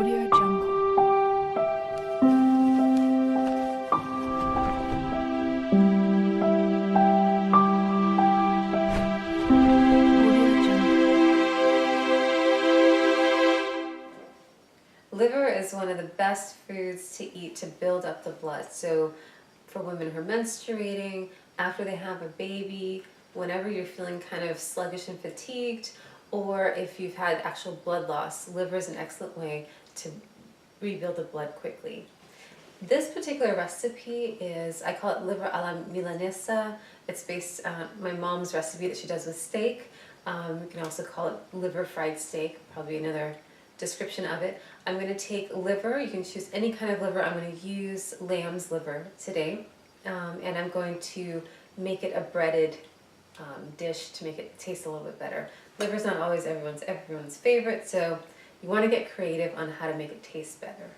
Audio Jungle. Liver is one of the best foods to eat to build up the blood. So for women who are menstruating, after they have a baby, whenever you're feeling kind of sluggish and fatigued, or if you've had actual blood loss, liver is an excellent way to rebuild the blood quickly. This particular recipe is, I call it liver alla Milanese. It's based on my mom's recipe that she does with steak. You can also call it liver fried steak, probably another description of it. I'm going to take liver. You can choose any kind of liver. I'm going to use lamb's liver today, and I'm going to make it a breaded dish to make it taste a little bit better. Liver's not always everyone's favorite, so you want to get creative on how to make it taste better.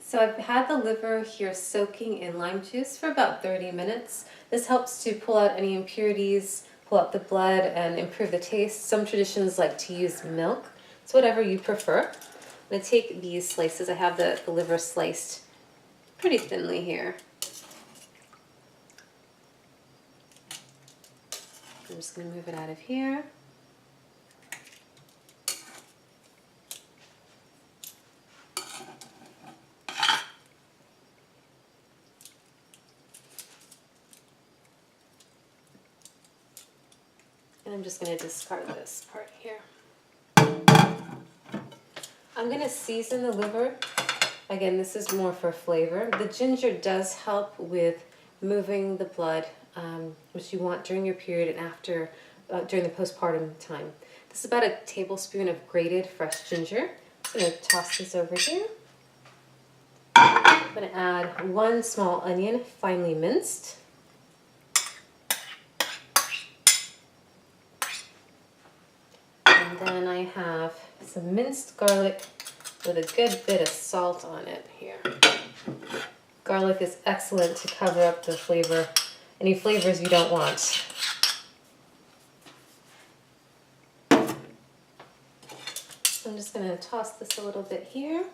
So I've had the liver here soaking in lime juice for about 30 minutes. This helps to pull out any impurities, pull out the blood, and improve the taste. Some traditions like to use milk. It's whatever you prefer. I'm going to take these slices. I have the liver sliced pretty thinly here. I'm just going to move it out of here. And I'm just going to discard this part here. I'm going to season the liver. Again, this is more for flavor. The ginger does help with moving the blood, which you want during your period and after, during the postpartum time. This is about a tablespoon of grated fresh ginger. I'm going to toss this over here. I'm going to add 1 small onion, finely minced. And then I have some minced garlic with a good bit of salt on it here. Garlic is excellent to cover up the flavor, any flavors you don't want. I'm just going to toss this a little bit here.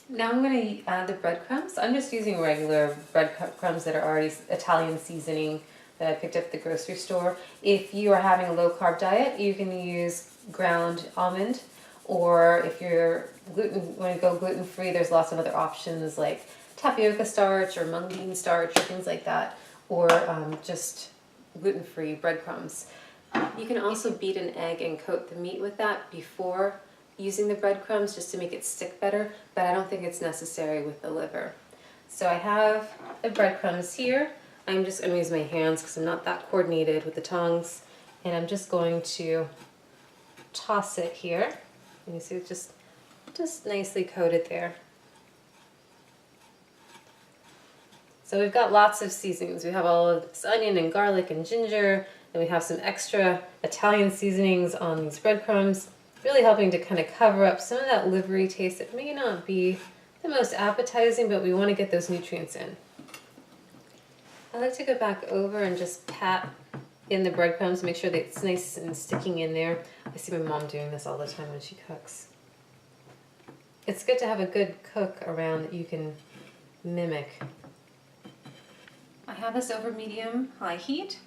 Now I'm going to add the breadcrumbs. I'm just using regular breadcrumbs that are already Italian seasoning that I picked up at the grocery store. If you are having a low-carb diet, you can use ground almond, or if you're want to go gluten-free, there's lots of other options like tapioca starch or mung bean starch or things like that, or just gluten-free breadcrumbs. You can also beat an egg and coat the meat with that before using the breadcrumbs just to make it stick better, but I don't think it's necessary with the liver. So I have the breadcrumbs here. I'm just going to use my hands because I'm not that coordinated with the tongs, and I'm just going to toss it here. And you see it's just nicely coated there. So we've got lots of seasonings. We have all of this onion and garlic and ginger, and we have some extra Italian seasonings on these breadcrumbs, really helping to kind of cover up some of that livery taste that may not be the most appetizing, but we want to get those nutrients in. I like to go back over and just pat in the breadcrumbs, make sure that it's nice and sticking in there. I see my mom doing this all the time when she cooks. It's good to have a good cook around that you can mimic. I have this over medium-high heat,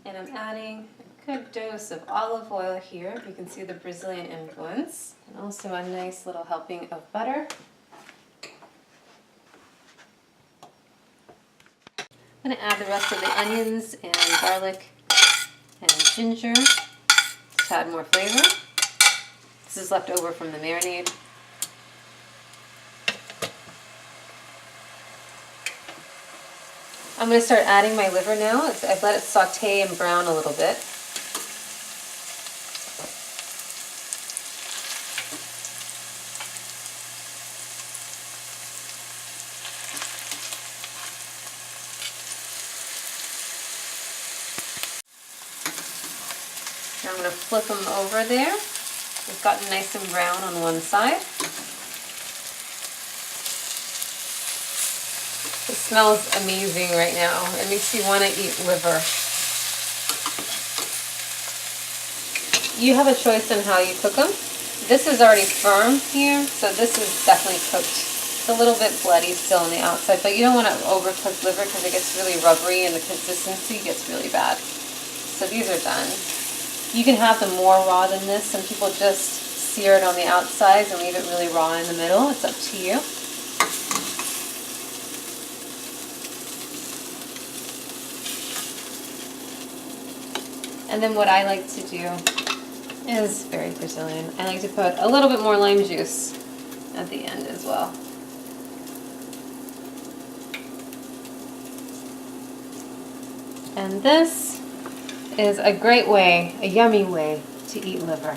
and I'm adding a good dose of olive oil here. You can see the Brazilian influence, and also a nice little helping of butter. I'm going to add the rest of the onions and garlic and ginger to add more flavor. This is left over from the marinade. I'm going to start adding my liver now. I've let it saute and brown a little bit. I'm going to flip them over there. It's gotten nice and brown on one side. It smells amazing right now. It makes you want to eat liver. you have a choice on how you cook them. This is already firm here, so this is definitely cooked. It's a little bit bloody still on the outside, but you don't want to overcook liver because it gets really rubbery and the consistency gets really bad. So these are done. You can have them more raw than this. Some people just sear it on the outsides and leave it really raw in the middle. It's up to you. And then what I like to do is very Brazilian. I like to put a little bit more lime juice at the end as well. And this is a great way, a yummy way to eat liver.